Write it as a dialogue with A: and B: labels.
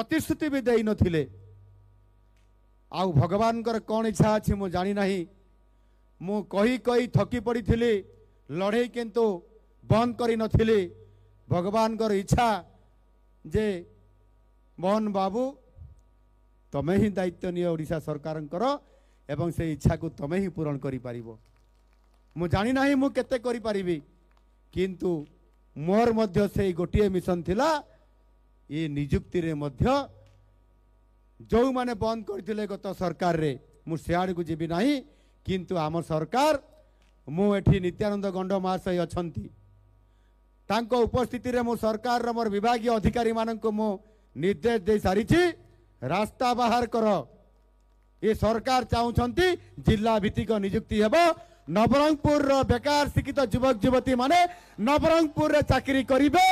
A: प्रतिश्रुति भी दे नथिले आउ भगवान कौन इच्छा अच्छी मु जानी नहीं मु कही कही थकी पड़ी थिली लड़े किंतु बंद करी नथिली भगवान कर इच्छा जे मोहन बाबू तमे ही दायित्व नियो ओडिशा सरकार एवं से इच्छा को तमे ही पूरण करि पारिबो मु जानी नाही मु केते करि पारिबी किंतु मोर मध्य से गोटे मिशन थिला ये नियुक्ति रे मध्य जो माने बंद करथिले गत सरकार रे मु सियाड़ को जीवी नाही किंतु आम सरकार मु एठी नित्यानंद गंड महाशय अछंती तांको उपस्थिति रे मु सरकार रो मोर विभागीय अधिकारी माननको मु निर्देश दे सारी रास्ता बाहर कर ये सरकार चाहूंती जिला भित्तिक नियुक्ति हेबो नवरंगपुर रो बेकार शिक्षित युवक युवती माने नवरंगपुर रे चाकरी करिवे